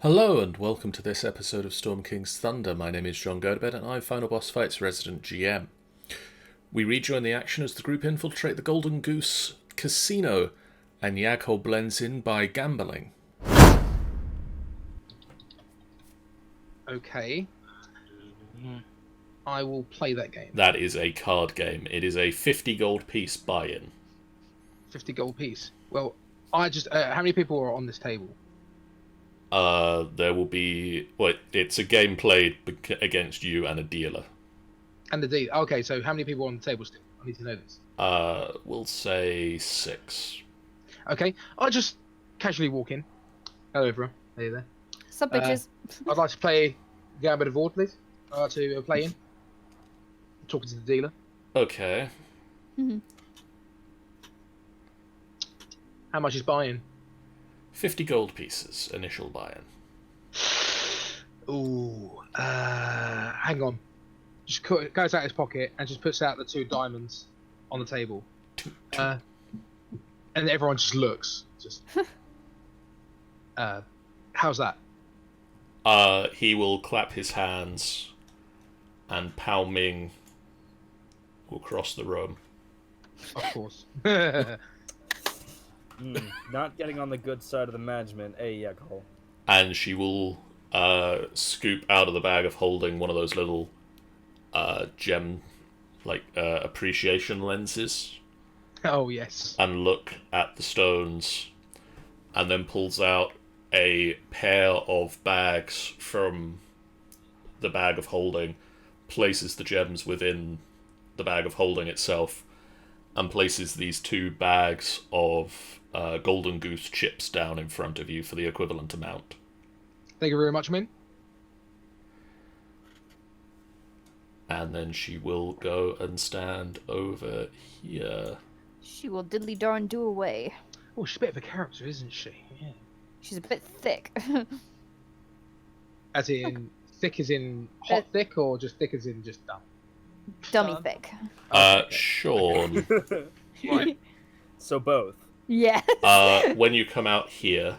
Hello and welcome to this episode of Storm King's Thunder. My name is John Godebed and I'm Final Boss Fights resident GM. We rejoin the action as the group infiltrate the Golden Goose Casino and Jaghol blends in by gambling. Okay. I will play that game. That is a card game. It is a 50 gold piece buy-in. 50 gold piece. Well, how many people are on this table? There will be... Well, it's a game played against you and a dealer. And the deal. Okay, so how many people are on the table still? I need to know this. We'll say 6. Okay, I'll just casually walk in. Hello, everyone. Hey there. Sup, bitches? I'd like to play Gambit of War, please. I'd like to play in. Talking to the dealer. Okay. How much is buy-in? 50 gold pieces, initial buy-in. Ooh, hang on. Just goes out his pocket and just puts out the 2 diamonds on the table. And everyone just looks. Just. How's that? He will clap his hands, and Pao Ming will cross the room. Of course. Not getting on the good side of the management, Jaghol. And she will scoop out of the bag of holding one of those little gem, appreciation lenses. Oh, yes. And look at the stones, and then pulls out a pair of bags from the bag of holding, places the gems within the bag of holding itself, and places these 2 bags of Golden Goose chips down in front of you for the equivalent amount. Thank you very much, Min. And then she will go and stand over here. She will diddly darn do away. Oh, she's a bit of a character, isn't she? Yeah. She's a bit thick. As in, thick as in hot thick, or just thick as in just dumb? Dummy thick. Sean, Right. So both. Yeah. when you come out here,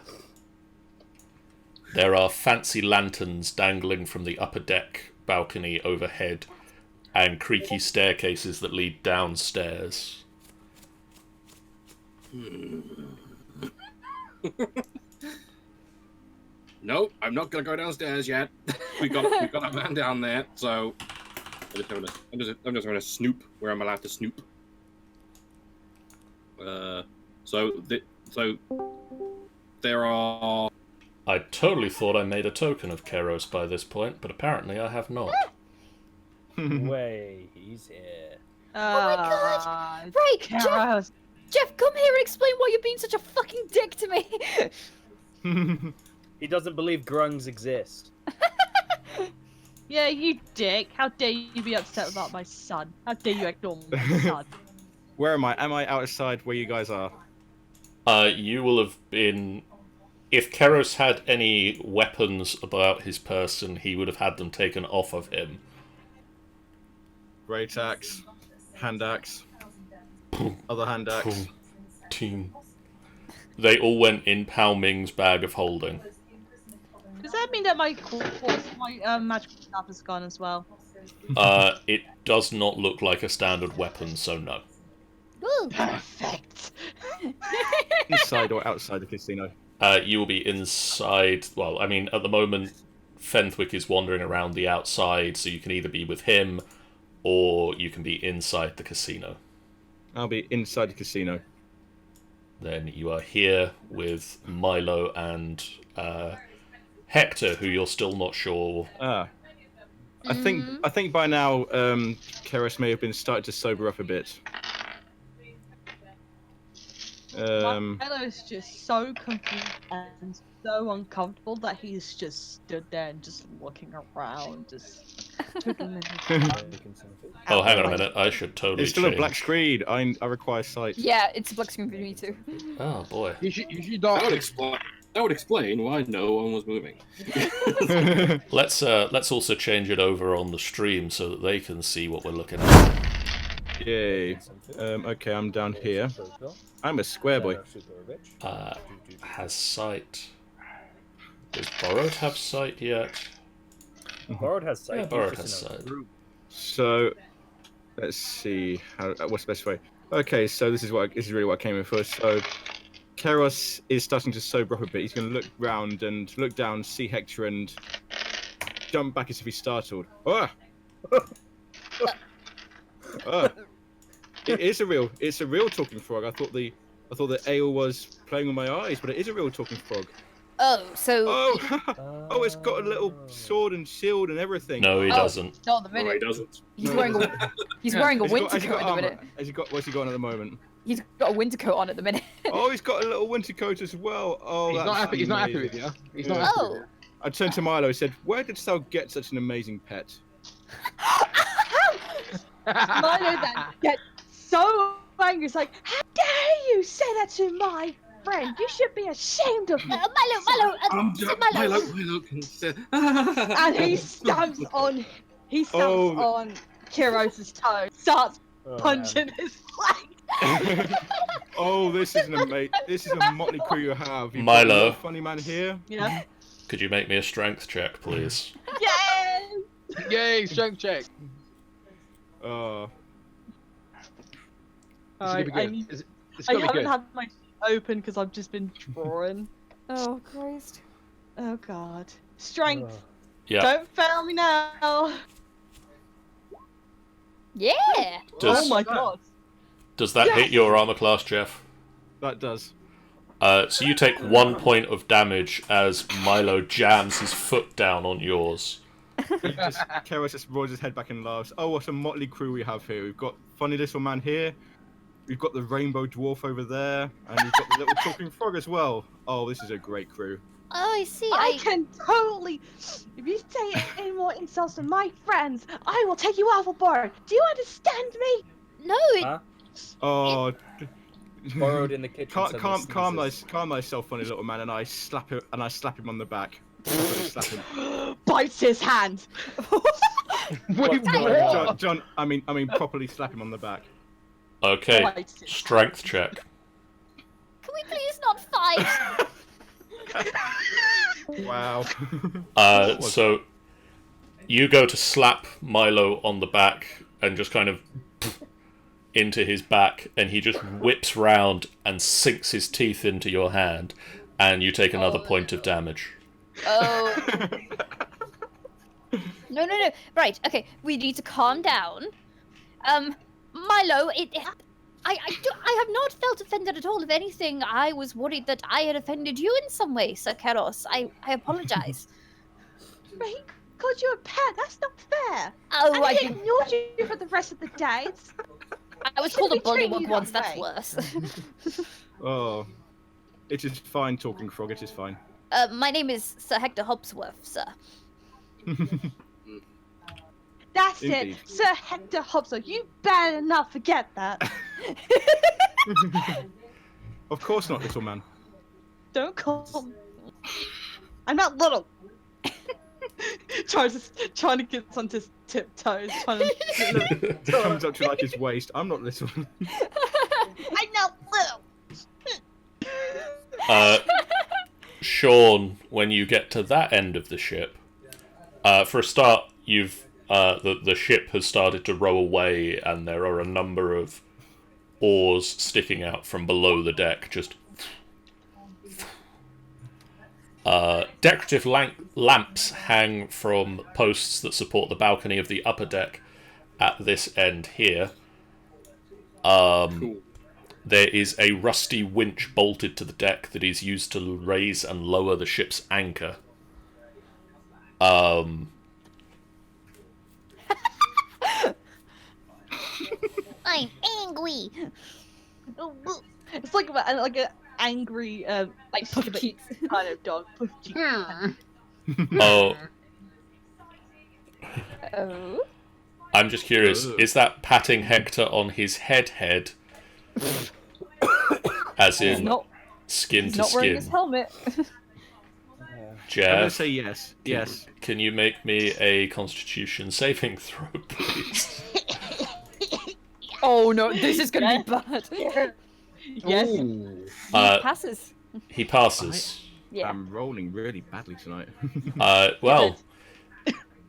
there are fancy lanterns dangling from the upper deck balcony overhead, and creaky staircases that lead downstairs. Nope, I'm not gonna go downstairs yet. we got a man down there, so I'm just gonna snoop where I'm allowed to snoop. So there are. I totally thought I made a token of Keros by this point, but apparently I have not. Way, he's here. Oh my god! Right, Jeff, come here and explain why you're being such a fucking dick to me. He doesn't believe grungs exist. Yeah, you dick. How dare you be upset about my son? How dare you ignore my son? Where am I? Am I outside where you guys are? You will have been... If Keros had any weapons about his person, he would have had them taken off of him. Great axe, hand axe, other hand axe. Team. They all went in Pao Ming's bag of holding. Does that mean that my magical staff is gone as well? It does not look like a standard weapon, so no. Ooh. Perfect. Inside or outside the casino? You will be inside... Well, I mean, at the moment, Fenthwick is wandering around the outside, so you can either be with him, or you can be inside the casino. I'll be inside the casino. Then you are here with Milo and Hector, who you're still not sure. I think by now, Keros may have been starting to sober up a bit. Milo is just so confused and so uncomfortable that he's just stood there and just looking around, just twiddling his Oh, hang on a minute. I should totally It's still a change. black screen. I require sight. Yeah, it's a black screen for me too. Oh, boy. You should That die. would explain why no one was moving. Let's also change it over on the stream so that they can see what we're looking at. Yay. Okay, I'm down here. I'm a square boy. Has sight. Does Borrowed have sight yet? Borrowed has sight. Yeah, He's Borrowed just has in a sight. group. So, let's see. What's the best way? Okay, so this is really what I came in for. So, Keros is starting to sober up a bit. He's going to look round and look down, see Hector, and jump back as if he's startled. Ah! Ah! It's a real talking frog. I thought the ale was playing with my eyes, but it is a real talking frog. Oh, so Oh, it's got a little sword and shield and everything. No, he doesn't. not at the No, he minute. doesn't. He's wearing a winter coat at the minute. What's he got on at the moment? He's got a winter coat on at the minute. Oh, he's got a little winter coat as well. Oh, He's that's not happy. He's not happy amazing. with you. He's not happy with Oh. you. I turned to Milo and said, "Where did thou get such an amazing pet?" Milo then gets so angry. It's like, how dare you say that to my friend? You should be ashamed of me. Milo, Milo can say. And he stamps on Kiros's toe, starts Oh, punching his leg. Oh, this is a motley crew you have. You've Milo. got a little funny man here. Yeah. Could you make me a strength check, please? Yay! Yay! Strength check. Oh, This is gonna be I good. need- It's I gonna be haven't good. had my open because I've just been drawing. Oh Christ. Oh god. Strength. Yeah. Don't fail me now. Yeah. Does Oh my god. does that hit your armor class, Jeff? that does. So you take 1 point of damage as Milo jams his foot down on yours. Keros just rolls his head back and laughs. Oh, what a motley crew we have here. We've got funny little man here. We've got the rainbow dwarf over there, and we've got the little talking frog as well. Oh, this is a great crew. Oh, I see. I can totally. If you say any more insults to my friends, I will take you overboard. Do you understand me? No. Huh? Oh, Borrowed in the kitchen. calm thyself, funny little man, and I slap him on the back. Slap him. Bites his hand. Wait, John, what? John, I mean, properly slap him on the back. Okay. Bites his Strength check. Can we please not fight? Wow. So you go to slap Milo on the back and just kind of into his back, and he just whips round and sinks his teeth into your hand, and you take another point of damage. Oh. No. Right. Okay. We need to calm down. Milo, I have not felt offended at all. If anything, I was worried that I had offended you in some way, Sir Keros. I apologize. He called you a pet. That's not fair. Oh, And I he didn't. ignored you for the rest of the day. I was shouldn't called a be treating bullywug you once. that That's way. worse. Oh, it is fine, talking frog. It is fine. My name is Sir Hector Hopsworth, sir. That's Indeed. it, Sir Hector Hobson. You better not forget that. Of course not, little man. Don't call me. I'm not little. trying to get onto his tiptoes. He comes up to like his waist. I'm not little. I'm not little. Sean, when you get to that end of the ship, for a start, you've the ship has started to row away, and there are a number of oars sticking out from below the deck. Just decorative lamps hang from posts that support the balcony of the upper deck at this end here. Cool. There is a rusty winch bolted to the deck that is used to raise and lower the ship's anchor. I'm angry. It's like an angry, Like puff cheeks. kind of dog. Puff cheeks. Oh, Oh. I'm just curious, Ugh. is that patting Hector on his head? As He's in not. skin He's to not wearing his skin? helmet. I'm gonna Jeff, say yes. Yes. can you make me a Constitution saving throw, please? Oh no, this is gonna be bad. Yes. Ooh. He Uh, passes. He passes. Yeah. I'm rolling really badly tonight. Well,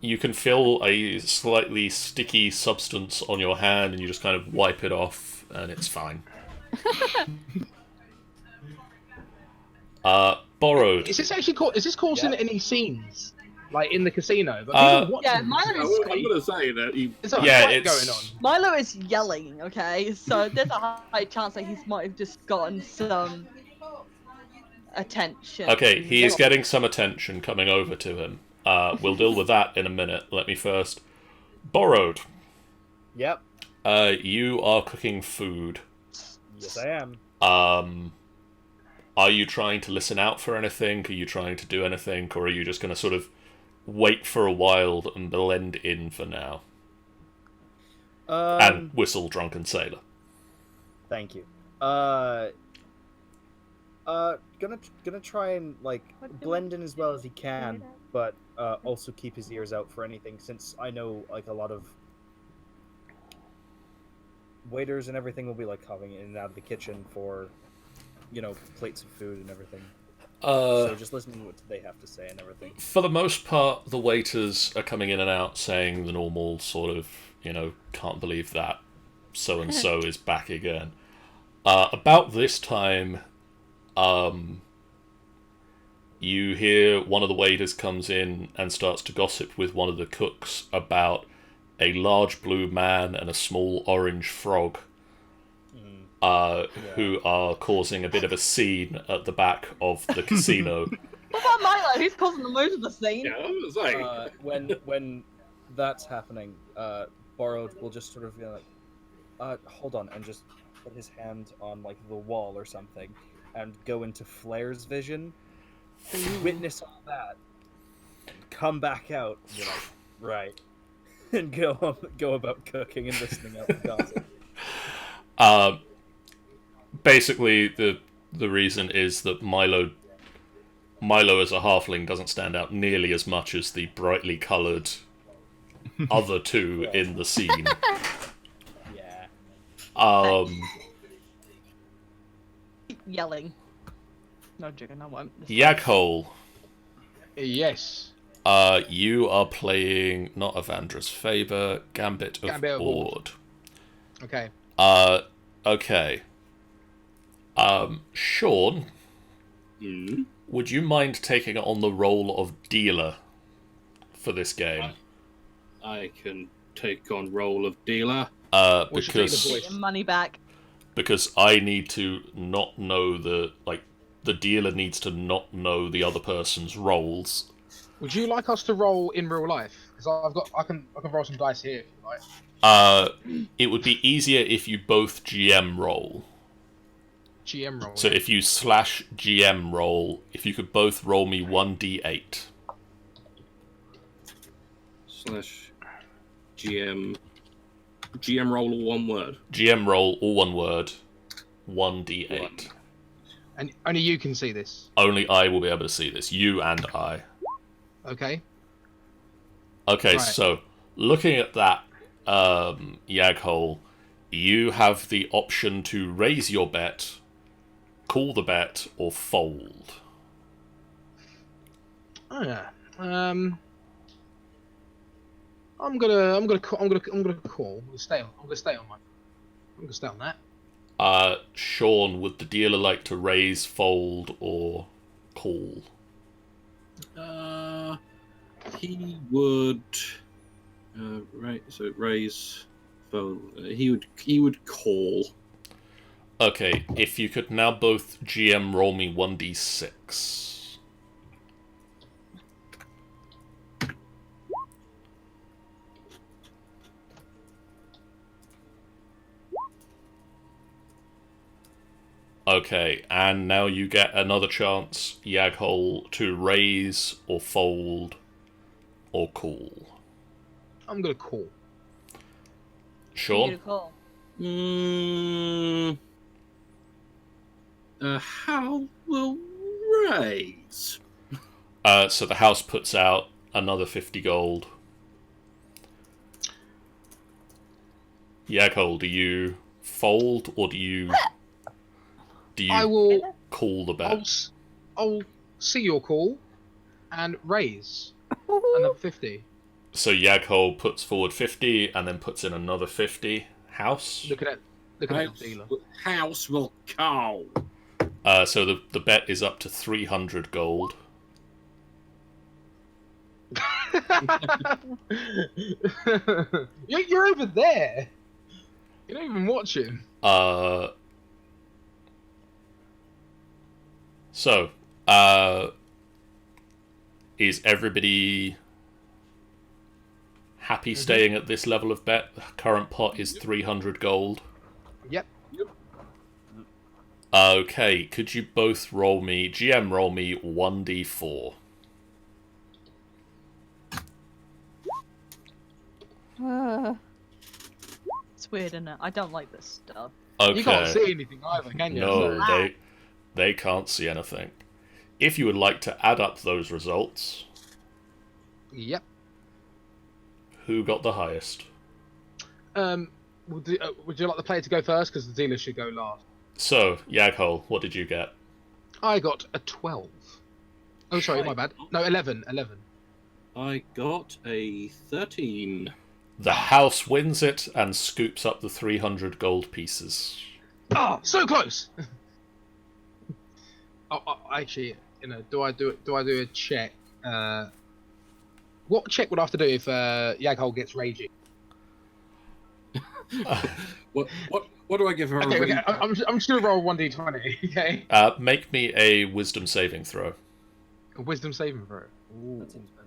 you can feel a slightly sticky substance on your hand, and you just kind of wipe it off, and it's fine. Borrowed. Is this actually is this causing any scenes, like in the casino? But people watching Yeah, this. Milo is I'm gonna say that he. There's a Yeah, fight it's- going on. Milo is yelling, okay? So there's a high chance that he might have just gotten some attention. Okay, he is getting some attention coming over to him. We'll deal with that in a minute. Let me first. Borrowed. Yep. You are cooking food. Yes, I am. Are you trying to listen out for anything? Are you trying to do anything? Or are you just going to sort of wait for a while and blend in for now? And whistle Drunken Sailor. Thank you. Gonna try and like blend in as well as he can, but also keep his ears out for anything, since I know like a lot of waiters and everything will be like coming in and out of the kitchen for, you know, plates of food and everything. So just listening to what they have to say and everything. For the most part, the waiters are coming in and out saying the normal sort of, you know, can't believe that so-and-so is back again. About this time, you hear one of the waiters comes in and starts to gossip with one of the cooks about a large blue man and a small orange frog, who are causing a bit of a scene at the back of the casino. What about Milo? He's causing the most of the scene. Yeah, I was like, When that's happening, Borrowed will just sort of be like, hold on, and just put his hand on like the wall or something, and go into Flair's vision, witness all that, come back out, and be like, right, and go about cooking and listening out the gossip. Basically, the reason is that Milo as a halfling doesn't stand out nearly as much as the brightly coloured other two in the scene. Yeah. Yelling. No joking, I won't. Jaghol, Yes. you are playing not Avandra's Faber, Gambit of Gambit of Ord. Okay. Okay. Sean, would you mind taking on the role of dealer for this game? I can take on role of dealer. What's your Because dealer Get your money back. because I need to not know the dealer needs to not know the other person's roles. Would you like us to roll in real life? Because I can roll some dice here if you like. It would be easier if you both GM roll. GM roll. So if you slash GM roll, if you could both roll me 1d8. Slash GM. GM roll all one word. GM roll, all one word, 1d8. And only you can see this. Only I will be able to see this. You and I. Okay. Okay, Right. so looking at that, Jaghol, you have the option to raise your bet, call the bet, or fold. Oh yeah. I'm gonna call. I'm gonna stay on. I'm gonna stay on mine. I'm gonna stay on that. Sean, would the dealer like to raise, fold, or call? He would. Right. So raise. Fold. He would call. Okay, if you could now both GM roll me 1d6. Okay, and now you get another chance, Jaghol, to raise or fold or call. I'm gonna call. Sean? Beautiful. How will raise? So the house puts out another 50 gold. Jaghol, do you fold or do you I will. call the bet? I'll see your call and raise another 50. So Jaghol puts forward 50 and then puts in another 50. House. Looking at the dealer. House will call. So the bet is up to 300 gold. You're over there. You're not even watching. So, is everybody happy staying at this level of bet? The current pot is 300 gold. Yep. Okay, could you both roll me, GM roll me 1d4. It's weird, isn't it? I don't like this stuff. Okay. You can't see anything either, can you? No, they can't see anything. If you would like to add up those results, Yep. who got the highest? Would you like the player to go first? Because the dealer should go last. So, Jaghol, what did you get? I got a 12. Oh, sorry, my bad. No, 11. 11. I got a 13. The house wins it and scoops up the 300 gold pieces. Oh, so close! Actually, do I do a check? What check would I have to do if Jaghol gets raging? What do I give her? Okay, I'm just gonna roll 1d20. Okay. Make me a wisdom saving throw. A wisdom saving throw. Ooh. That seems better.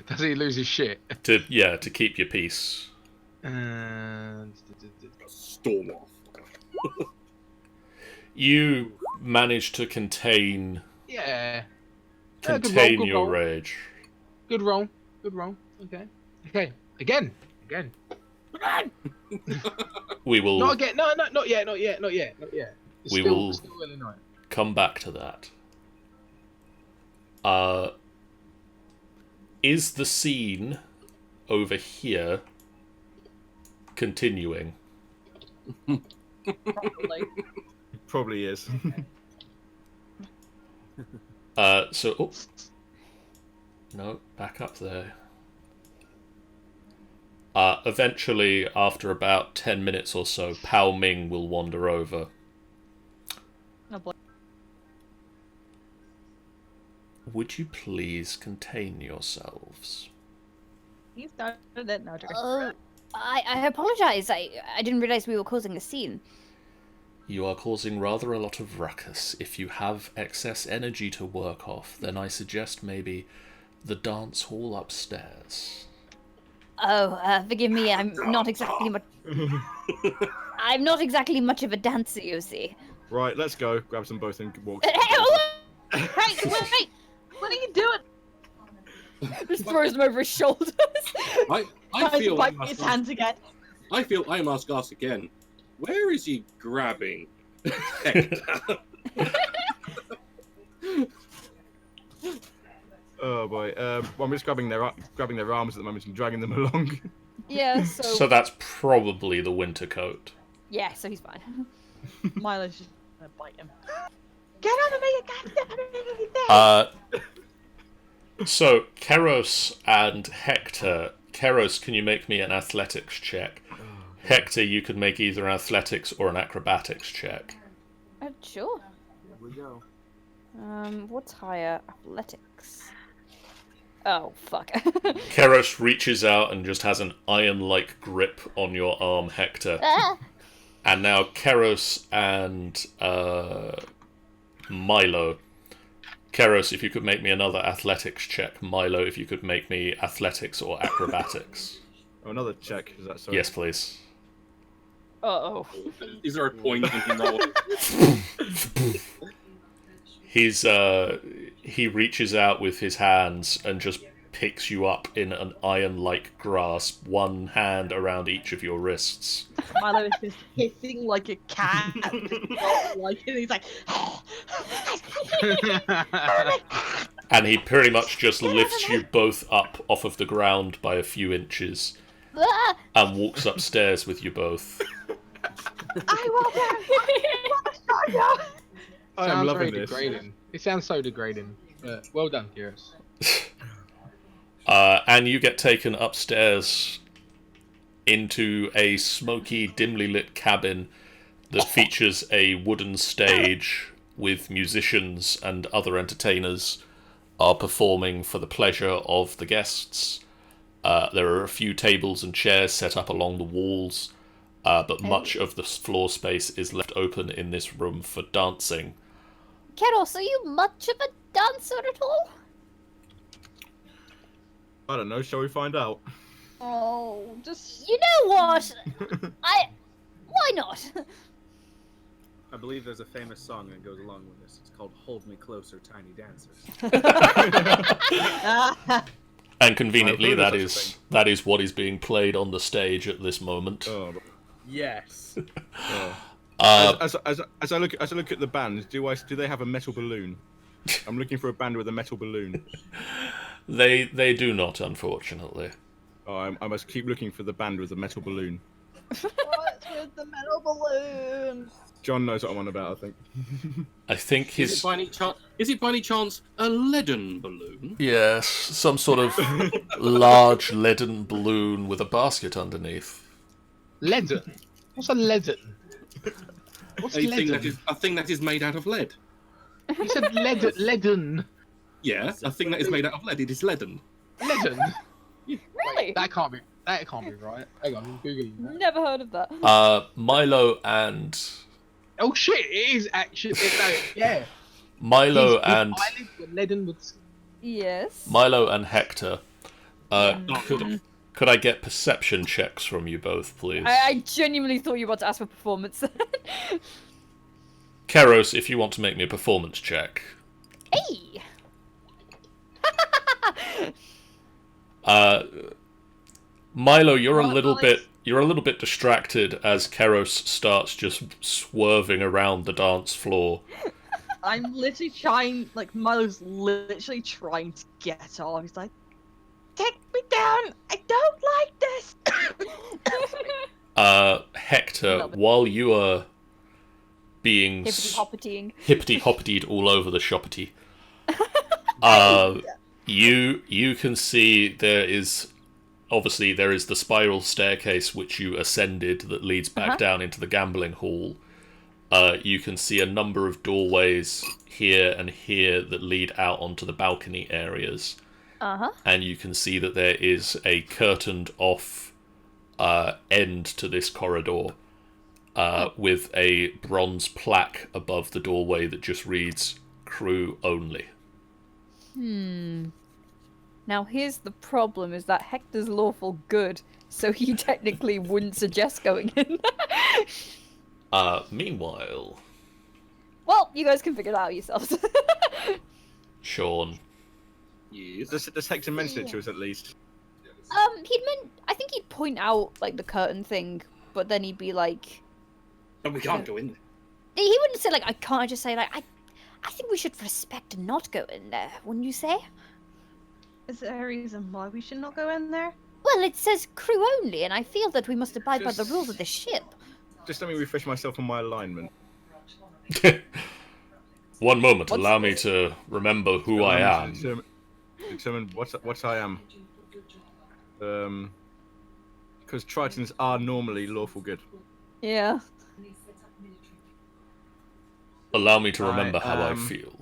Does he lose his shit? To keep your peace. Storm off. You manage to contain Yeah. contain good your roll. rage. Good roll. Okay. Again. We will Not again. No, not yet. It's We still, will- still early night. come back to that. Is the scene over here continuing? Probably. Probably is. No, back up there. Eventually, after about 10 minutes or so, Pao Ming will wander over. Oh boy. Would you please contain yourselves? You started it now, Jerry. I apologize. I didn't realize we were causing a scene. You are causing rather a lot of ruckus. If you have excess energy to work off, then I suggest maybe the dance hall upstairs. Oh, forgive me. I'm not exactly much. I'm not exactly much of a dancer, you see. Right, let's go. Grab them both and walk. Hey, Hey, wait! What are you doing? just throws him over his shoulders. I Tries feel to I bite must his ask, hands again. I feel I must ask again. Where is he grabbing Hector? Oh boy. Well, I'm just grabbing their arms at the moment and dragging them along. Yeah. So that's probably the winter coat. Yeah. So he's fine. Milo's just gonna bite him. Get out of me! Get out of me! So Keros and Hector. Keros, can you make me an athletics check? Hector, you could make either an athletics or an acrobatics check. Sure. Here we go. What's higher? Athletics. Oh fuck. Keros reaches out and just has an iron-like grip on your arm, Hector. Ah! And now Keros and Milo. Keros, if you could make me another athletics check. Milo, if you could make me athletics or acrobatics. Oh, another check. Is that sorry? Yes, please. Uh-oh. Is there a point in him rolling? He reaches out with his hands and just picks you up in an iron-like grasp, one hand around each of your wrists. Milo is just hissing like a cat. Like, and he's like, And he pretty much just lifts you both up off of the ground by a few inches Ah! and walks upstairs with you both. I want to show you. I am Sounds loving very this. degrading. It sounds so degrading. But well done, Kyrus. And you get taken upstairs into a smoky, dimly lit cabin that features a wooden stage with musicians and other entertainers are performing for the pleasure of the guests. There are a few tables and chairs set up along the walls, but much of the floor space is left open in this room for dancing. Keros, are you much of a dancer at all? I don't know. Shall we find out? Oh, just You know what? Why not? I believe there's a famous song that goes along with this. It's called "Hold Me Closer, Tiny Dancers." And conveniently, I've heard of such a that is what is being played on the stage at this moment. Oh. Yes. As I look at the band, do they have a metal balloon? I'm looking for a band with a metal balloon. They do not, unfortunately. Oh, I must keep looking for the band with the metal balloon. what's with the metal balloon? John knows what I'm on about, I think. I think Is his... it by any chance a leaden balloon? Yes, some sort of large leaden balloon with a basket underneath. Leaden? What's a leaden? What's A leaden? thing that is made out of lead. You said leaden. Yeah, a thing that is made out of lead. It is leaden. Leaden? Really? That can't be right. Hang on, I'm googling that. Never heard of that. Milo and... Oh shit! It is actually. Yeah. Milo His and... eyelids were leaden with. Yes. Milo and Hector. Could I get perception checks from you both, please? I genuinely thought you were about to ask for performance. Keros, if you want to make me a performance check. Hey! Milo, you're a Well, little it's- bit distracted as Keros starts just swerving around the dance floor. I'm literally trying, like, Milo's literally trying to get off. He's like, take me down! I don't like this! Hector, Love it. while you are being Hippity-hoppitying. hippity-hoppitied all over the shoppity, you can see there is the spiral staircase which you ascended that leads back down into the gambling hall. You can see a number of doorways here and here that lead out onto the balcony areas. And you can see that there is a curtained off end to this corridor with a bronze plaque above the doorway that just reads "Crew Only." Now here's the problem, is that Hector's lawful good, so he technically wouldn't suggest going in. Meanwhile, Well, you guys can figure it out yourselves. Sean. Yes. Does Hector mention it to us at least? I think he'd point out, like, the curtain thing, but then he'd be like... But we can't go in there. He wouldn't say, like, I can't, just say, like, I think we should respect and not go in there, wouldn't you say? Is there a reason why we should not go in there? Well, it says crew only, and I feel that we must abide by the rules of the ship. Just let me refresh myself on my alignment. One moment, allow me to remember who I am. Determine what I am. Because Tritons are normally lawful good. Yeah. Allow me to remember how I am- feel.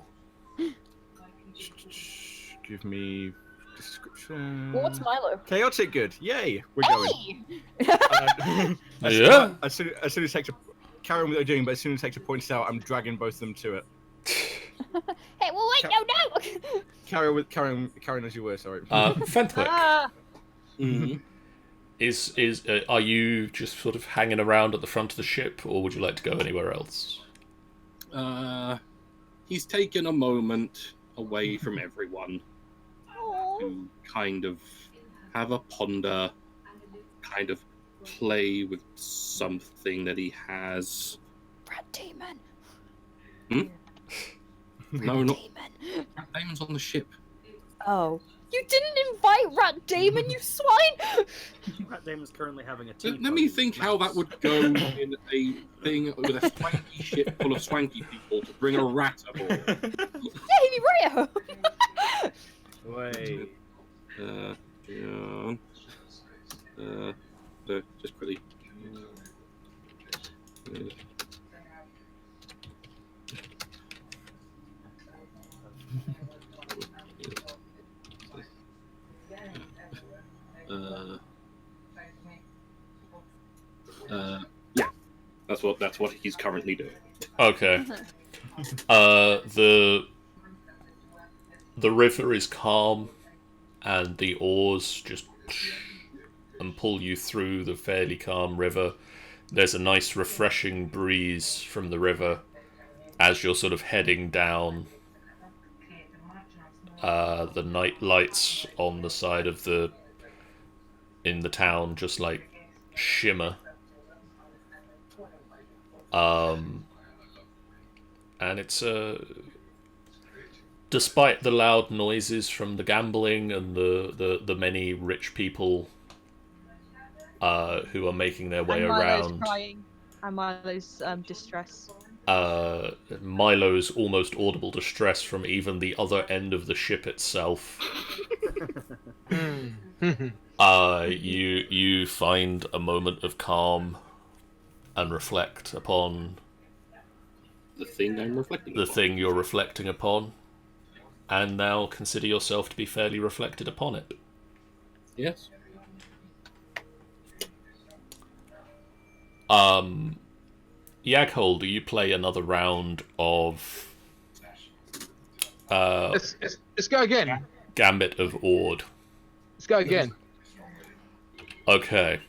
Give me description. What's Milo? Chaotic good. Yay, we're going. Hey! Yeah? As soon as Hector, carry on what they're doing, but as soon as Hector points it out, I'm dragging both of them to it. Hey, well, wait, no! Carry on as you were. Sorry. Fenthwick, Ah! Mm-hmm. are you just sort of hanging around at the front of the ship, or would you like to go anywhere else? He's taken a moment away from everyone Aw. to kind of have a ponder, kind of play with something that he has. Red Demon. No, not Demon. Damon's on the ship. Oh. You didn't invite Rat Damon, you swine! Rat Damon's currently having a tea. Let me think how that would go in a thing with a swanky ship full of swanky people to bring a rat aboard. Yeah, he'd be rare! Wait. Just quickly. Yeah, that's what he's currently doing. Okay. The river is calm, and the oars just and pull you through the fairly calm river. There's a nice refreshing breeze from the river as you're sort of heading down. The night lights on the side of in the town just like shimmer. And it's despite the loud noises from the gambling and the many rich people who are making their way and Milo's around. Crying. And Milo's distress. Milo's almost audible distress from even the other end of the ship itself. You find a moment of calm and reflect upon The thing I'm reflecting the upon. thing you're reflecting upon, and now consider yourself to be fairly reflected upon it. Yes. Jaghol, do you play another round of Let's go again. Gambit of Ord? Let's go again. Okay.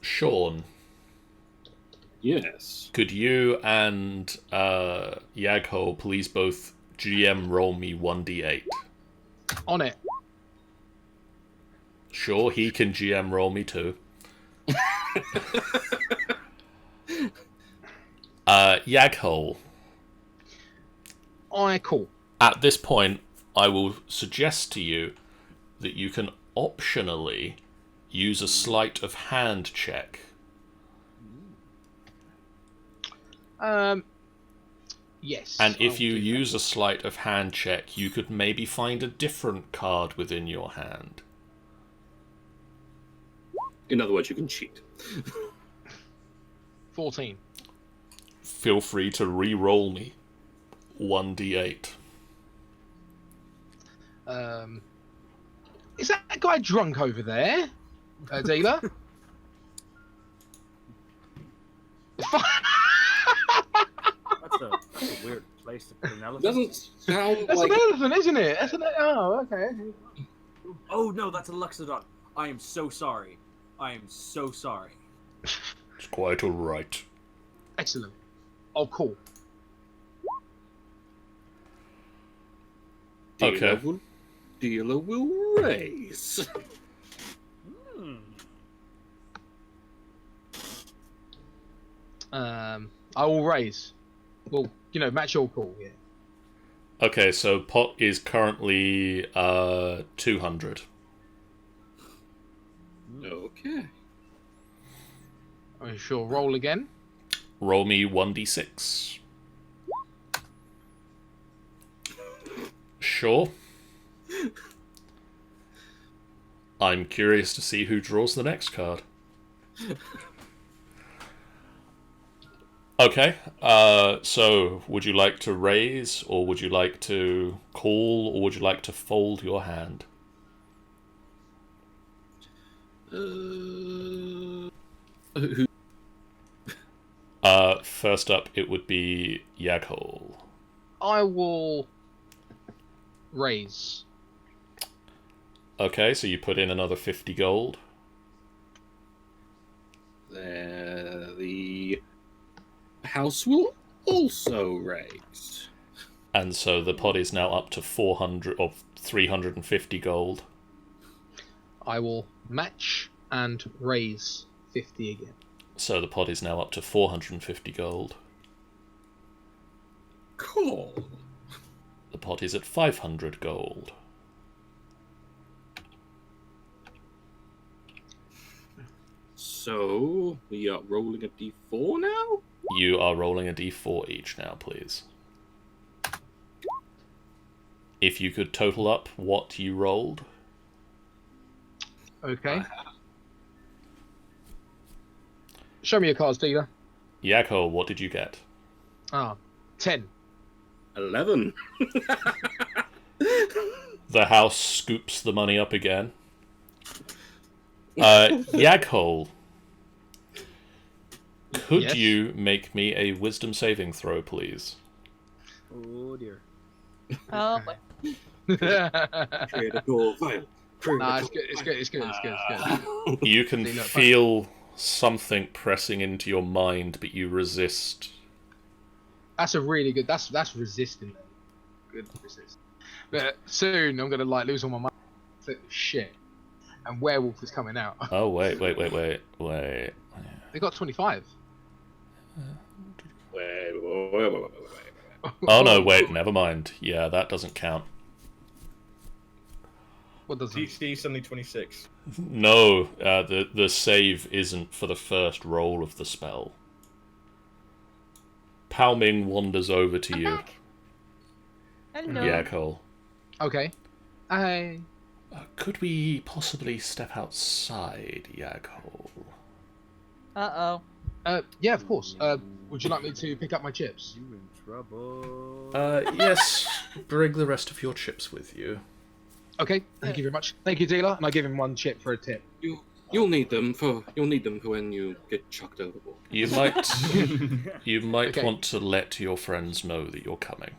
Sean, Yes. could you and Jaghol please both GM roll me 1d8? On it. Sure, he can GM roll me too. Jaghol, Cool. at this point, I will suggest to you that you can optionally use a sleight of hand check. Yes. And if I'll you do that. use a sleight of hand check, you could maybe find a different card within your hand. In other words, you can cheat. 14. Feel free to re-roll me 1d8. Is that guy drunk over there, dealer? That's a weird place to put an elephant. Doesn't sound That's like an elephant, isn't it? Oh, okay. Oh no, that's a Luxodon. I am so sorry. I am so sorry. It's quite alright. Excellent. Oh, cool. Okay. Dealer will raise. I will raise. Well, match your call. Yeah. Okay, so pot is currently 200. Okay. I shall roll again. Roll me 1d6. Sure. I'm curious to see who draws the next card. Okay, so would you like to raise, or would you like to call, or would you like to fold your hand? First up, it would be Jaghol. I will raise. Okay, so you put in another 50 gold. The house will also raise. And so the pot is now up to 400 or 350 gold. I will match and raise 50 again. So the pot is now up to 450 gold. Cool. The pot is at 500 gold. So we are rolling a d4 now. You are rolling a d4 each now, please. If you could total up what you rolled. Okay. Show me your cards, dealer. Jaghol, what did you get? 10. 11. The house scoops the money up again. Jaghol, could Yes? you make me a wisdom saving throw, please? Oh dear. Oh, Critical fail. Nah, it's good. It's good. It's good. It's good. It's good. You can See, look, feel something pressing into your mind, but you resist. That's a really good. That's resistant. Good resist. But soon I'm gonna lose all my money. Shit. And werewolf is coming out. Oh, wait. They got 25. Wait. Oh, no, wait, never mind. Yeah, that doesn't count. What does it? DC suddenly 26. No, the save isn't for the first roll of the spell. Pao Ming wanders over to you. hello. Jaghol. Okay. Could we possibly step outside, Jaghol? Uh-oh. Yeah, of course. Would you like me to pick up my chips? You in trouble. Yes, bring the rest of your chips with you. Okay. Thank you very much. Thank you, dealer. And I give him 1 chip for a tip. You'll need them for when you get chucked overboard. You might Okay. want to let your friends know that you're coming.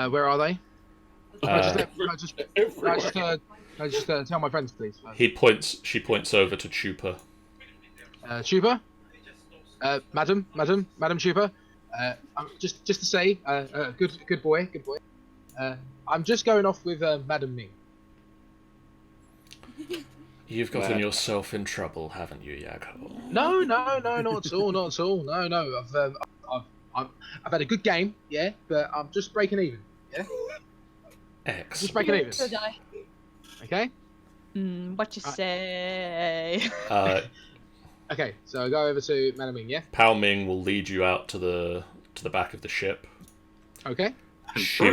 Where are they? Can I just tell my friends, please? She points over to Chupa. Chupa? Madam Chupa? Just to say, good boy. I'm just going off with Madam Ming. You've gotten yourself in trouble, haven't you, Jaghol? No, not at all. No. I've had a good game, yeah, but I'm just breaking even. Yeah, just Excellent. breaking even. Good eye. Okay. What you say? Okay, so I go over to Madam Ming, yeah. Pao Ming will lead you out to the back of the ship. Okay. She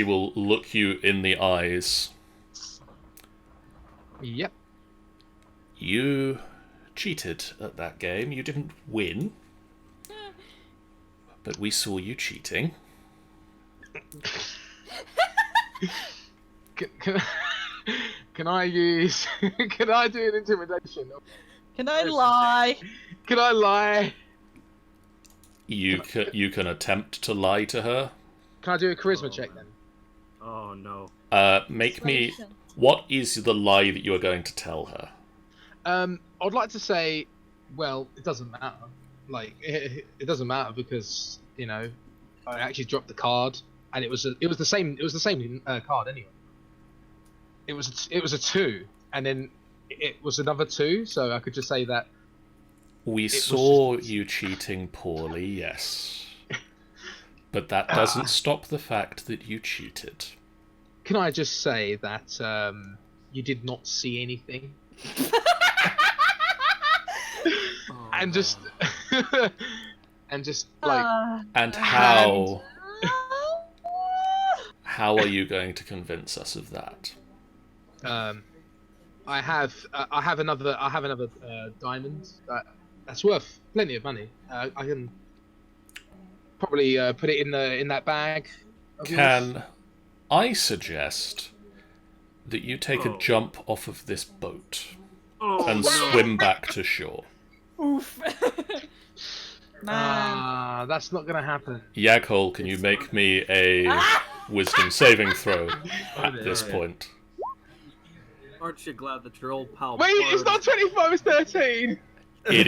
will look you in the eyes. Yep. You cheated at that game. You didn't win. But we saw you cheating. Can I use? Can I do an intimidation? Can I lie? Can I lie? You can attempt to lie to her. Can I do a charisma check then? Oh no. Make me. What is the lie that you are going to tell her? I'd like to say, well, it doesn't matter. Like, it doesn't matter because I actually dropped the card, and it was the same card anyway. It was a 2, and then it was another 2, so I could just say that. We saw you cheating poorly, yes. But that doesn't stop the fact that you cheated. Can I just say that you did not see anything? And just like And how are you going to convince us of that? I have another diamond that's worth plenty of money. I can probably put it in that bag. of yours. Can I suggest that you take a jump off of this boat and swim back to shore? Oof. Man. That's not gonna happen. Jaghol, can you make me a wisdom saving throw at this point? Aren't you glad that your old pal? Wait, it's not 25, it's 13. It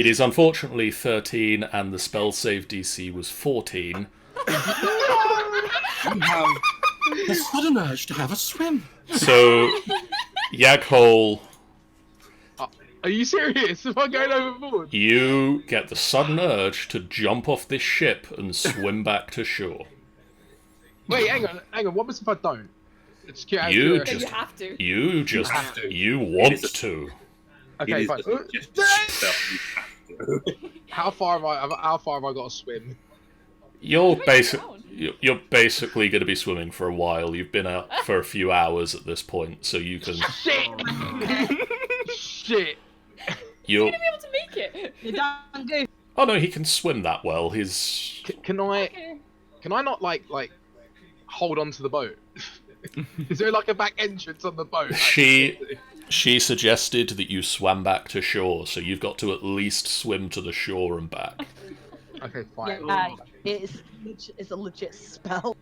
is unfortunately 13, and the spell save DC was 14. You have the sudden urge to have a swim. So, Jaghol, Are you serious? Am I going overboard? you get the sudden urge to jump off this ship and swim back to shore. Wait, hang on. What happens if I don't? It's cute. You Then just, you have to. you just, have to. you It want is a- to. Okay, It is fine. just spell you have to. How far have I got to swim? You're Wait, basic. down. You're basically going to be swimming for a while. You've been out for a few hours at this point, so you can. Shit. You're. Be able to make it. You don't go. Oh no, he can swim that well. He's. Can I not like hold on to the boat? Is there like a back entrance on the boat? She suggested that you swam back to shore, so you've got to at least swim to the shore and back. Okay, fine. Yeah, it's a legit spell.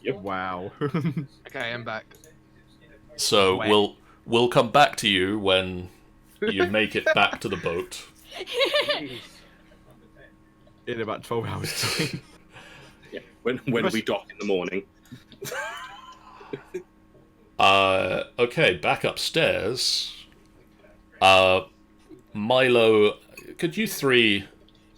Wow. Okay, I'm back. So we'll come back to you when you make it back to the boat. In about 12 hours time. Yeah, when we dock in the morning. Okay, back upstairs. Milo, could you three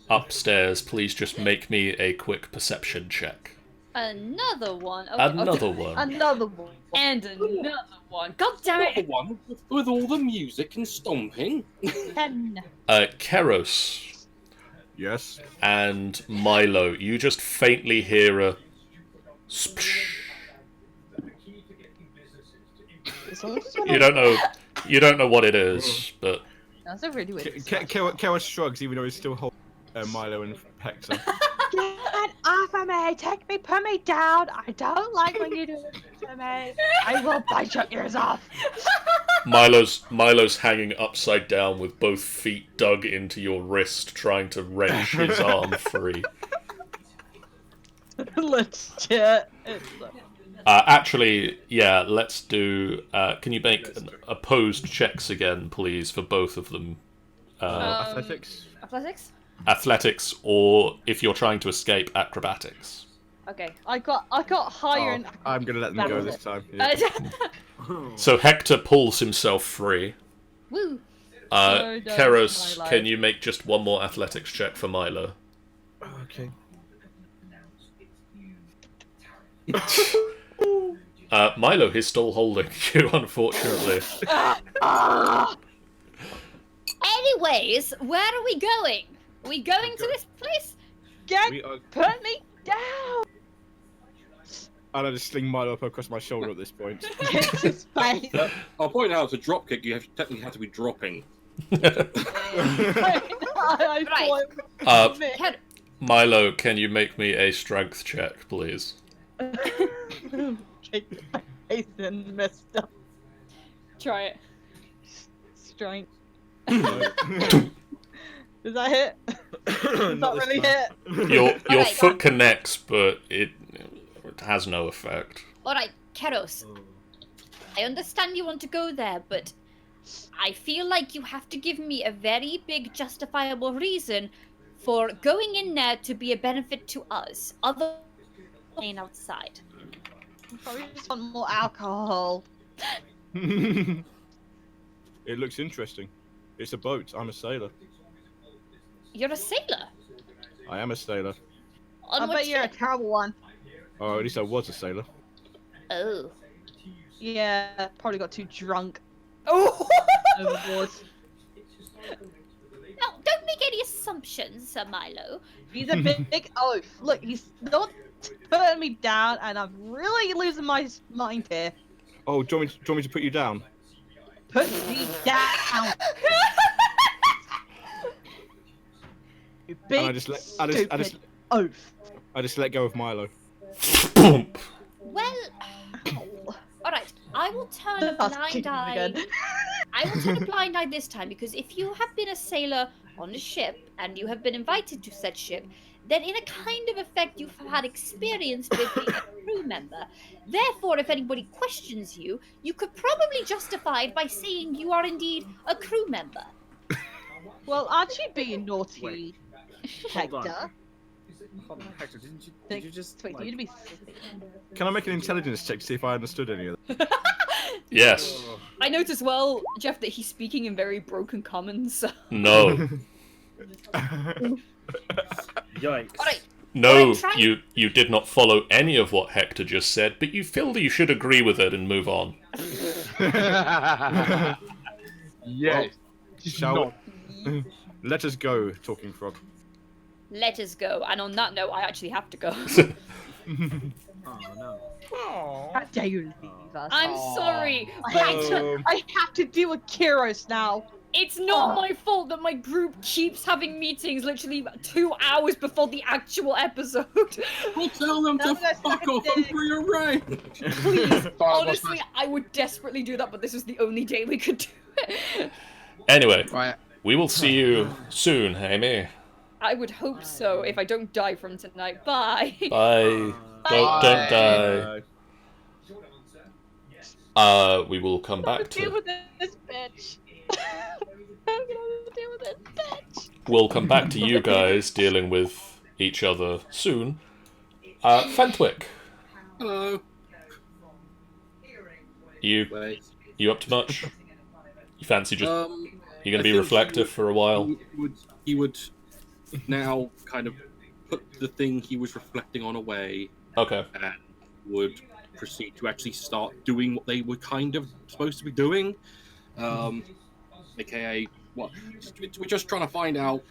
upstairs please just make me a quick perception check? Another one. Okay, Another okay. one. Another one. And another one. God damn The it! one with all the music and stomping. 10. Keros Yes. and Milo, you just faintly hear a splash. You don't know what it is, but That's a really weird. Keros shrugs, even though he's still holding Milo and Hexa. Get off of me! Take me, put me down! I don't like when you do this to me! I will bite your ears off! Milo's hanging upside down with both feet dug into your wrist, trying to wrench his arm free. Legit. Actually, yeah, let's do. Can you make opposed checks again, please, for both of them? Athletics? Athletics? Athletics, or if you're trying to escape, acrobatics. Okay. I got higher in. I'm gonna let them go this time. Yeah. So Hector pulls himself free. Woo! So does Keros, Milo. can you make just one more athletics check for Milo? Okay. Milo, he's still holding you, unfortunately. Anyways, where are we going? Are we going to this place? We are... Put me down! And I just sling Milo up across my shoulder at this point. Get his face! I'll point out, to drop kick, you technically have to be dropping. I Right. thought Milo, can you make me a strength check, please? Kick my face and messed up. Try it. Strength. Does that hit? Does that really hit? Your Alright, foot connects, but it has no effect. Alright, Keros. I understand you want to go there, but I feel like you have to give me a very big justifiable reason for going in there to be a benefit to us, other than outside. I probably just want more alcohol. It looks interesting. It's a boat. I'm a sailor. You're a sailor? I am a sailor. On I what bet you're a ship? terrible one. Or at least I was a sailor. Oh. Yeah, probably got too drunk Oh! overboard. No, don't make any assumptions, Sir Milo. He's a big oaf. Look, he's not putting me down, and I'm really losing my mind here. Oh, do you want me to put you down? Put me down. You big, And I just oaf. I just let go of Milo. Boom! Well, alright, I will turn a That's blind kicking eye. again. I will turn a blind eye this time, because if you have been a sailor on a ship, and you have been invited to said ship, then in a kind of effect you've had experience with being a crew member. Therefore, if anybody questions you, you could probably justify it by saying you are indeed a crew member. Well, aren't you being naughty, Wait, Hector? hold on. Hold on, Hector, did you just Wait, like... you'd be. Can I make an intelligence check to see if I understood any of that? Yes. I note as well, Jeff, that he's speaking in very broken common, so... No. Yikes. Alright, No, I'm trying- you did not follow any of what Hector just said, but you feel that you should agree with it and move on. Yes. Just shall nod. Let us go, talking frog. Let us go. And on that note, I actually have to go. Oh no. How dare you leave us? I'm sorry, but I have to deal with Kiros now. it's not my fault that my group keeps having meetings literally 2 hours before the actual episode. We'll tell them to None of us fuck fucking off did and it. free your reign. Please, Fire honestly, I would desperately do that, but this was the only day we could do it. Anyway, Right. we will see you soon, Amy. I would hope so if I don't die from tonight. Bye. Bye. Don't die. We will come back Deal to. with this bitch. I'm gonna deal with this bitch. We'll come back to you guys dealing with each other soon. Fentwick, Hello. you Wait. up to much? You fancy just you're gonna I be think reflective for a while? He would now kind of put the thing he was reflecting on away Okay. and would proceed to actually start doing what they were kind of supposed to be doing. AKA, what? We're just trying to find out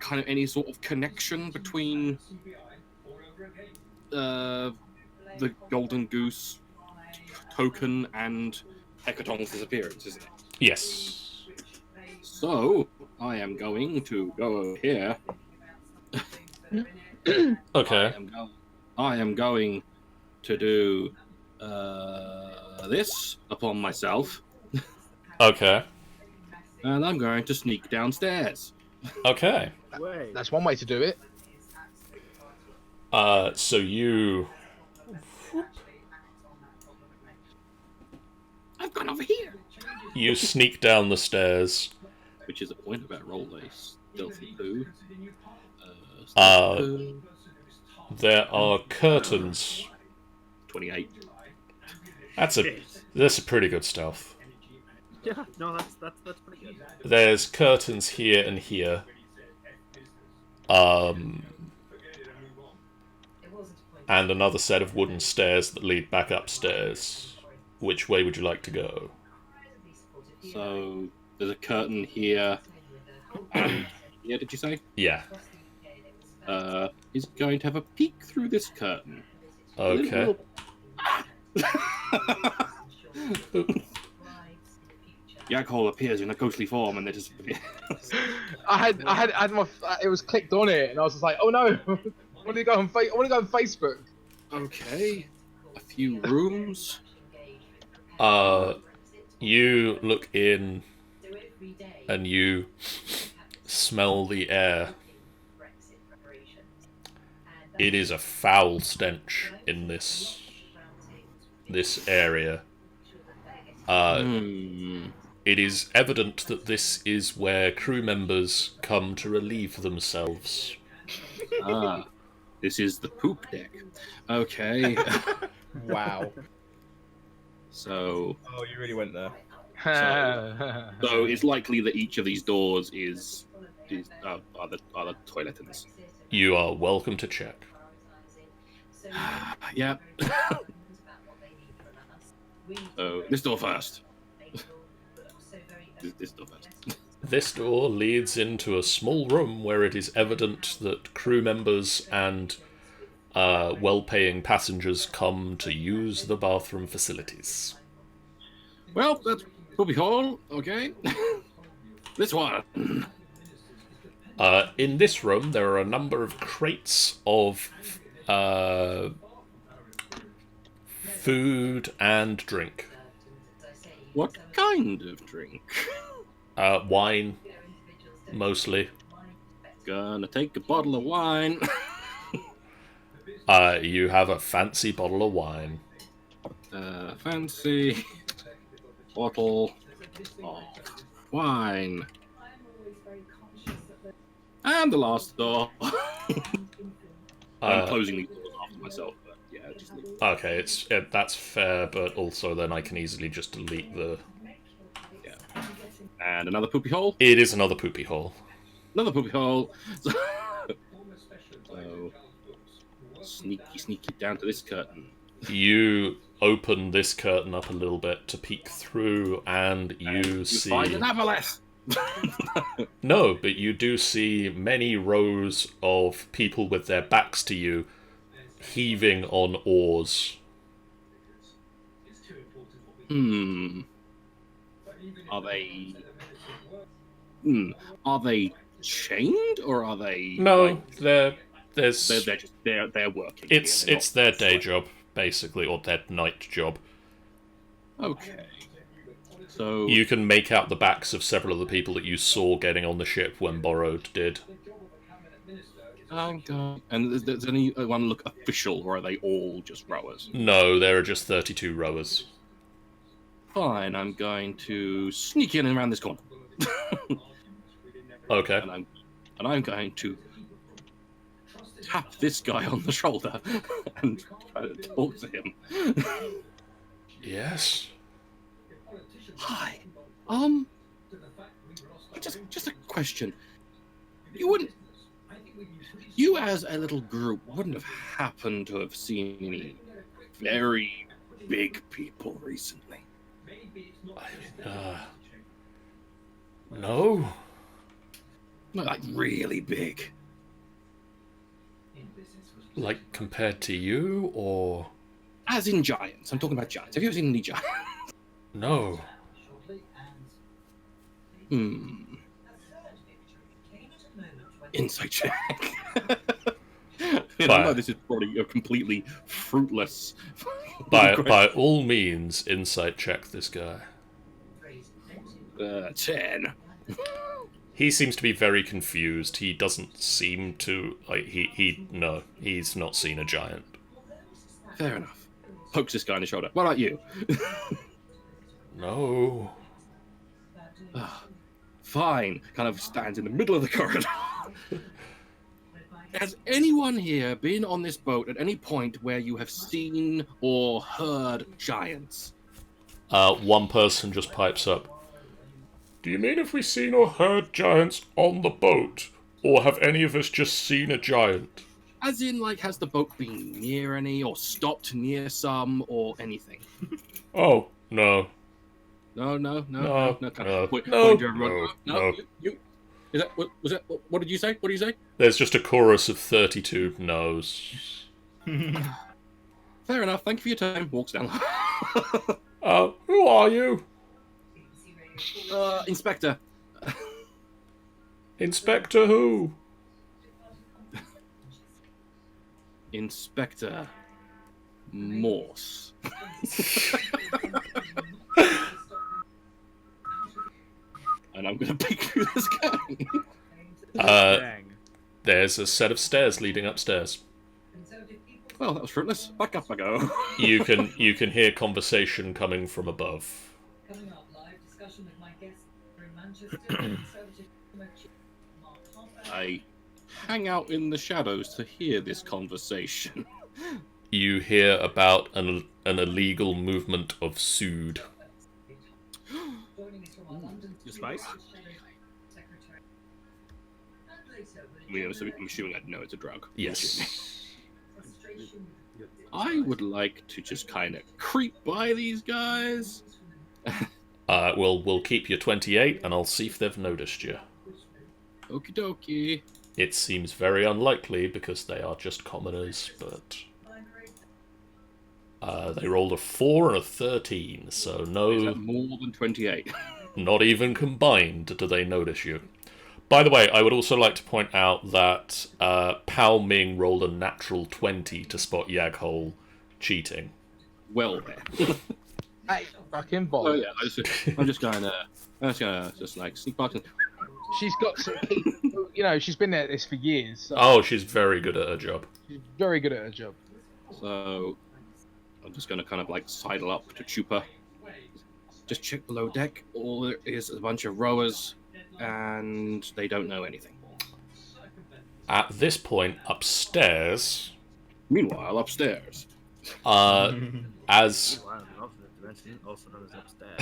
kind of any sort of connection between the Golden Goose token and Hecatong's disappearance, isn't it? Yes. So, I am going to go over here. Okay. I am going to do this upon myself, Okay. and I'm going to sneak downstairs. Okay. Wait. That's one way to do it. So you I've gone over here, sneak down the stairs. which is a point about roll a stealthy poo. Uh, There are curtains. 28. That's a pretty good stealth. Yeah, no, that's pretty good. There's curtains here and here. And another set of wooden stairs that lead back upstairs. Which way would you like to go? So there's a curtain here. And here, did you say? Yeah. He's going to have a peek through this curtain. Okay. Jaghol appears in a ghostly form and then disappears. I had my. It was clicked on it, and I was just like, oh no. I want to go on Facebook. Okay. A few rooms. You look in and you smell the air. It is a foul stench in this area. It is evident that this is where crew members come to relieve themselves. This is the poop deck. Okay. Wow. So Oh, you really went there. so it's likely that each of these doors are the toiletins. You are welcome to check. Yeah. So this door first. This door first. This door leads into a small room where it is evident that crew members and well-paying passengers come to use the bathroom facilities. Well, that's Poopy Hall. Okay. This one. In this room, there are a number of crates of food and drink. What kind of drink? Wine, mostly. Gonna take a bottle of wine. You have a fancy bottle of wine. Fancy bottle of wine. And the last door. I'm closing these doors after myself, but yeah, just leave. Okay, that's fair, but also then I can easily just delete the... Yeah. And another poopy hole. It is another poopy hole. Another poopy hole. So, sneaky down to this curtain. You open this curtain up a little bit to peek through, and you see... find an aboleth! No, but you do see many rows of people with their backs to you, heaving on oars. Are they... Are they chained, or are they... No, like, they're working. it's their day job, basically, or their night job. Okay. So... You can make out the backs of several of the people that you saw getting on the ship when Borrowed did. And does anyone look official, or are they all just rowers? No, there are just 32 rowers. Fine, I'm going to sneak in and around this corner. Okay. And I'm going to tap this guy on the shoulder and try to talk to him. Yes? Hi. Just a question. You as a little group wouldn't have happened to have seen any very big people recently? No. Like really big. Like compared to you, or? As in giants. I'm talking about giants. Have you ever seen any giants? No. Insight check. I know this is probably a completely fruitless. By all means, insight check this guy. 10. He seems to be very confused. He doesn't seem to like he's not seen a giant. Fair enough. Pokes this guy in the shoulder. What about you? No. Fine. Kind of stands in the middle of the corridor. Has anyone here been on this boat at any point where you have seen or heard giants? One person just pipes up. Do you mean have we seen or heard giants on the boat? Or have any of us just seen a giant? As in, like, has the boat been near any, or stopped near some, or anything? Oh, no. No. You. Is that was that? What did you say? What did you say? There's just a chorus of 32 no's. Fair enough. Thank you for your time. Walks down. Who are you? Inspector. Inspector who? Inspector Morse. And I'm gonna peek through this guy. There's a set of stairs leading upstairs. Well, that was fruitless. Back up I go. You can hear conversation coming from above. I hang out in the shadows to hear this conversation. You hear about an illegal movement of Sood. Your spice? I'm assuming I'd know it's a drug. Yes. I would like to just kind of creep by these guys. We'll keep you 28, and I'll see if they've noticed you. Okie dokie. It seems very unlikely because they are just commoners, but they rolled a 4 and a 13, so no. Is that more than 28? Not even combined do they notice you. By the way, I would also like to point out that Pao Ming rolled a natural 20 to spot Jaghol cheating. Well then. Hey, fucking boy. Oh yeah, I'm just gonna like sneak past. She's got some, she's been at this for years. So Oh, she's very good at her job. she's very good at her job. So I'm just gonna kind of like sidle up to Chupa. Just check below deck. All there is a bunch of rowers, and they don't know anything. At this point, upstairs, Meanwhile, upstairs. as Also known as upstairs.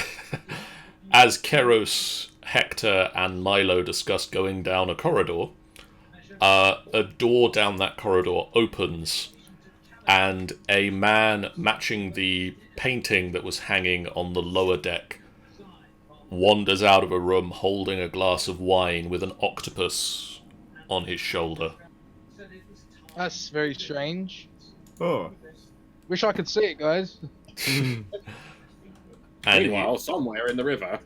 as Keros, Hector, and Milo discuss going down a corridor, a door down that corridor opens, and a man matching the painting that was hanging on the lower deck wanders out of a room holding a glass of wine with an octopus on his shoulder. That's very strange. Oh. Wish I could see it, guys. And Meanwhile, somewhere in the river.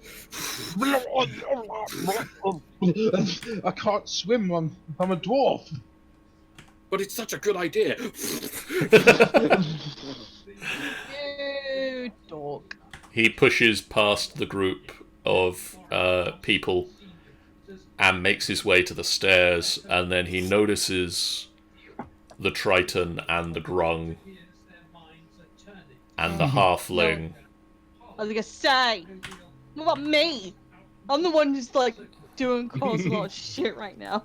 I can't swim. I'm a dwarf. But it's such a good idea. You dork. he pushes past the group of people and makes his way to the stairs, and then he notices the Triton and the Grung and the Halfling. I was gonna say, what about me? I'm the one who's like doing cause a lot of shit right now.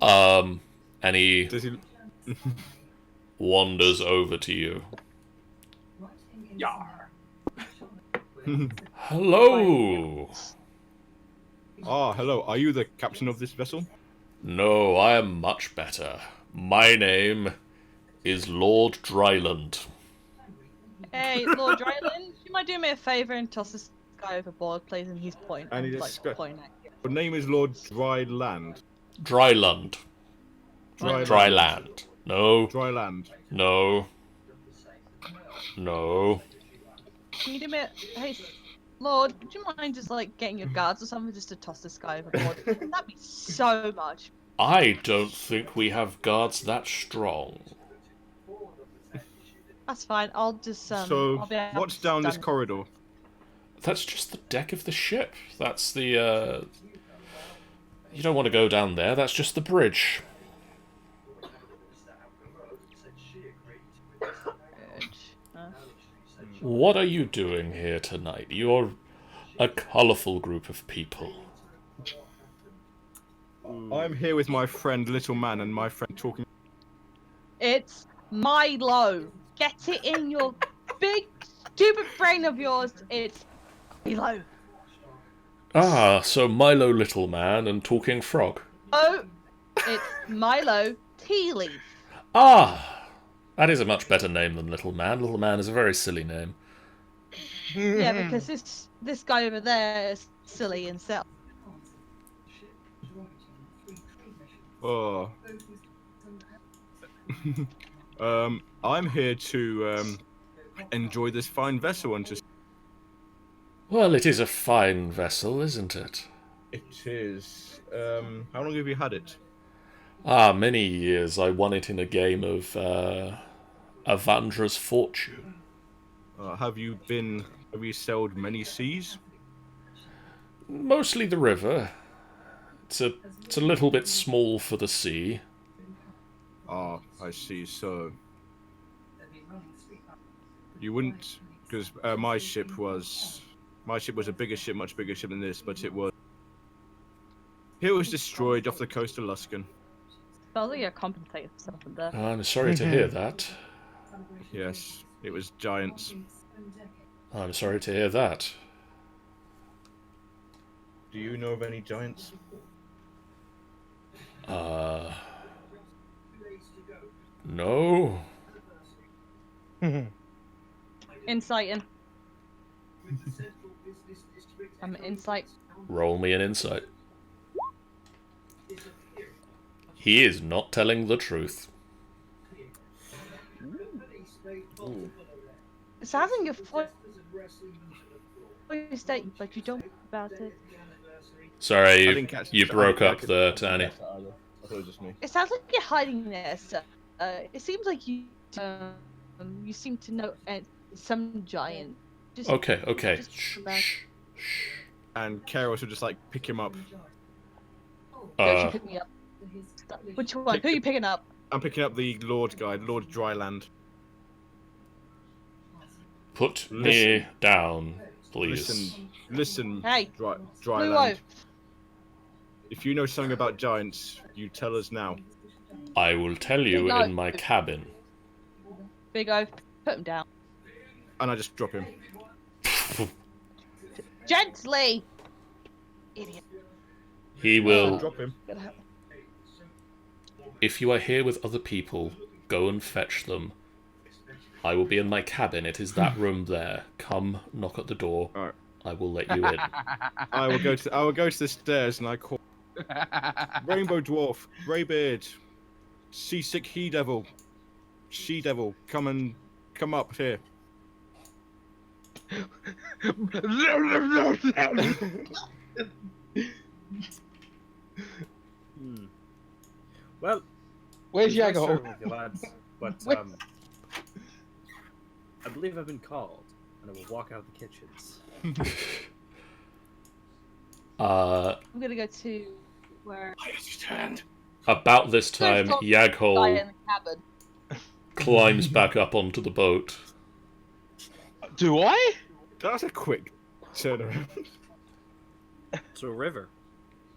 And he Does he? wanders over to you. Yar. Hello! Ah, hello. Are you the captain of this vessel? No, I am much better. My name is Lord Dryland. Hey, Lord Dryland, you might do me a favour and toss this guy overboard, please, and he's pointing. And he like, just pointing at you. Your name is Lord Dryland. Dryland. Dryland. No. Dryland. No. No. Can you do me a... Hey, Lord, would you mind just like getting your guards or something just to toss this guy overboard? That'd be so much. I don't think we have guards that strong. That's fine. I'll just So, I'll be able what's to down this stand- corridor? That's just the deck of the ship. That's the, You don't want to go down there. That's just the bridge. What are you doing here tonight? You're a colourful group of people. I'm here with my friend Little Man and my friend talking. It's Milo. Get it in your big stupid brain of yours. It's Milo. Ah, so Milo Little Man and Talking Frog. Oh, it's Milo Tea Leaf. Ah! That is a much better name than Little Man. Little Man is a very silly name. Yeah, because this guy over there is silly himself. Oh. I'm here to enjoy this fine vessel and to. Well, it is a fine vessel, isn't it? It is. How long have you had it? Ah, many years. I won it in a game of Avandra's Fortune. Have you sailed many seas? Mostly the river. It's a little bit small for the sea. Ah, I see. So you wouldn't, because my ship was a bigger ship, much bigger ship than this, but it was destroyed off the coast of Luskan. Sounds like you're compensating for something there. I'm sorry to hear that. Yes, it was giants. I'm sorry to hear that. Do you know of any giants? No. Insighting. I'm insight. Roll me an insight. He is not telling the truth. Ooh. It sounds like you're state like you don't know about it. Sorry, I you, didn't catch- you broke I up there, Tanny. I thought it was just me. It sounds like you're hiding there, so it seems like you seem to know some giant. Just, Okay. just Shh, about- shh, shh. And Karos would just like pick him up. Don't you pick me up. Which one? Who are you picking up? I'm picking up the Lord guy, Lord Dryland. Put me down, please. Listen, Hey, Dry, Blue Dryland. Oak. If you know something about giants, you tell us now. I will tell you No. in my cabin. Big O, put him down. And I just drop him. Gently! Idiot. He will. Drop him. If you are here with other people, go and fetch them. I will be in my cabin. It is that room there. Come, knock at the door. Alright. I will let you in. I will go to the stairs and I call Rainbow Dwarf, Greybeard, Seasick He Devil, She Devil, come up here. Well, Where's it was nice Jaghol? serving with you lads, but I believe I've been called, and I will walk out of the kitchens. I'm gonna go to where I understand. About this time, guy Jaghol in the cabin. climbs back up onto the boat. Do I? That's a quick turnaround. To a river.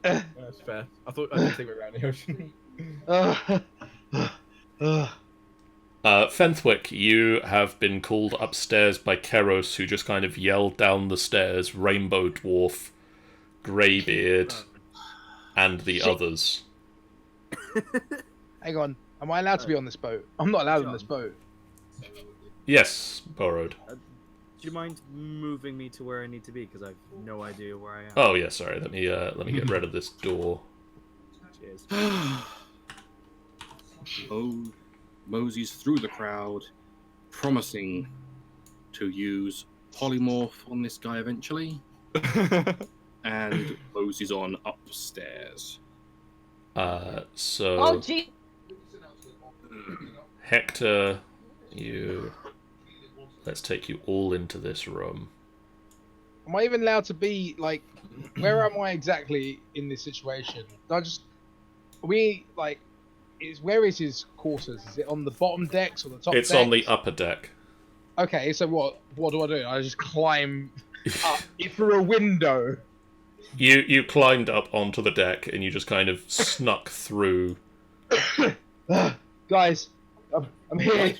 That's fair. I didn't think we were around the ocean. Fenthwick, you have been called upstairs by Keros, who just kind of yelled down the stairs, Rainbow Dwarf, Greybeard, and the others. Hang on. Am I allowed to be on this boat? I'm not allowed on this boat. Yes, Borrowed. Do you mind moving me to where I need to be? Because I have no idea where I am. Oh yeah, sorry. Let me get rid of this door. Cheers. Moseys through the crowd, promising to use polymorph on this guy eventually, and moseys on upstairs. So Oh, gee. Hector, let's take you all into this room. Am I even allowed to be, like, where am I exactly in this situation? Do I just... where is his quarters? Is it on the bottom decks or the top It's decks? on the upper deck. Okay, so what do I do? I just climb up through a window. You climbed up onto the deck and you just kind of snuck through. Guys, I'm here.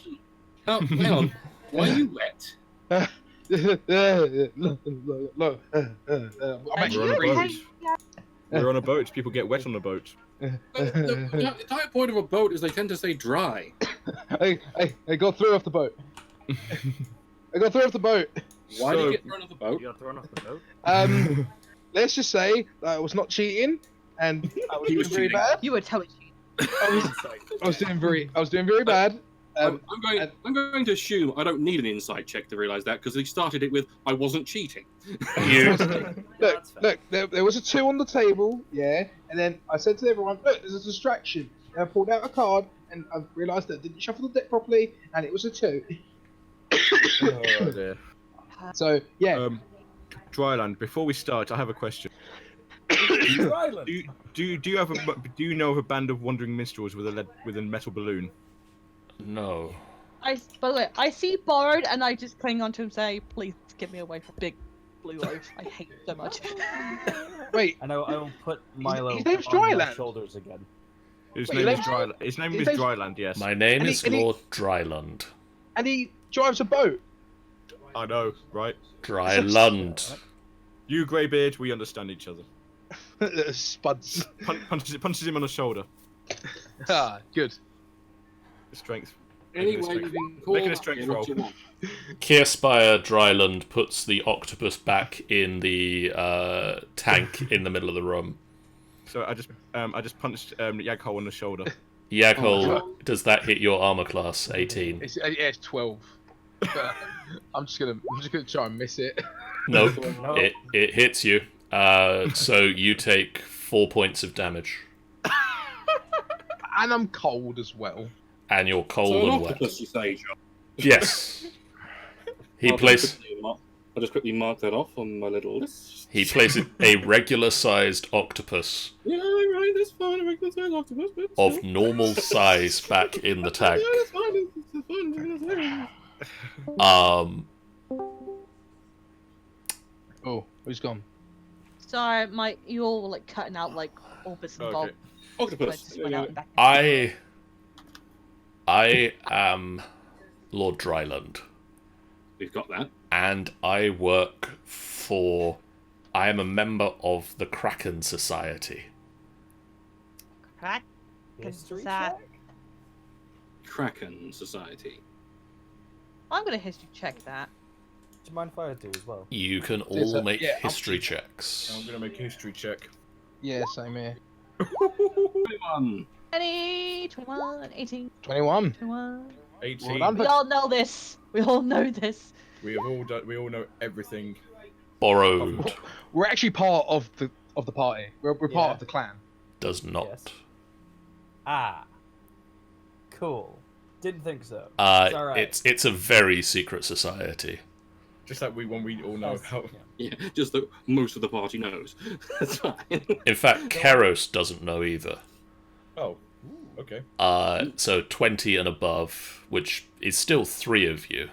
Oh, hang on. Why are you wet? Look, I'm actually We're on a boat. freezing. We're on a boat. People get wet on the boat. The entire point of a boat is they tend to stay dry. I got thrown off the boat. I got thrown off the boat. Why did you get thrown off the boat? You got thrown off the boat? Let's just say that I was not cheating, and I was He doing was very cheating. bad. You were totally cheating. I was doing very bad. I'm going to assume I don't need an insight check to realise that, because they started it with, I wasn't cheating. You Look, there was a 2 on the table, yeah, and then I said to everyone, look, there's a distraction. And I pulled out a card, and I realised that I didn't shuffle the deck properly, and it was a 2. Oh dear. So, yeah. Dryland, before we start, I have a question. Dryland. Do you know of a band of wandering minstrels with a metal balloon? no. By the way, I see Borrowed and I just cling onto him saying, please get me away from big blue oaf. I hate it so much. Wait, And I will put Milo his name's on my Dryland. shoulders again. His Wait, name let is me- Dryland. His name his is name's- Dryland. Yes. My name And he- is and he- Lord Dryland. and he drives a boat. I know, right? Dryland. You, Greybeard, we understand each other. Spuds. Punches him on the shoulder. Ah, good. Strength. Anyway, you can call Making a that strength what roll. you want. Kierspire Dryland puts the octopus back in the tank in the middle of the room. So I just punched Jaghol on the shoulder. Jaghol, does that hit your armor class? 18. It's 12. But I'm just gonna try and miss it. Nope. It hits you. So you take 4 points of damage. And I'm cold as well. And you're cold So an and wet. octopus, you say, John? Yes. I'll just quickly mark that off on my little list. He places a regular-sized octopus Yeah, right, that's fine. I reckon that's octopus, but of still. normal size back in the tank. Yeah, that's fine. It's fine. Oh, who's gone? Sorry, you all were like cutting out like all bits and bobs. Okay. So I Octopus. just went out and back. I am Lord Dryland, We've got that. and I work for... I am a member of the Kraken Society. Crack. History check? Kraken Society. I'm gonna history check that. Do you mind if I do as well? You can It's all a- make yeah, history checks. I'm gonna make a history check. Yeah, same here. 21. 20, 21, 18, 21. 21. 18. Well done. We all know this. We all know this. We have all done. We all know everything. Borrowed We're actually part of the party. We're part Yeah. of the clan. does not. Yes. Ah. Cool. Didn't think so. It's alright. It's a very secret society. Just like when we all know how. Yeah, just that most of the party knows. That's fine. In fact, Keros doesn't know either. Oh. Okay. So 20 and above, which is still 3 of you.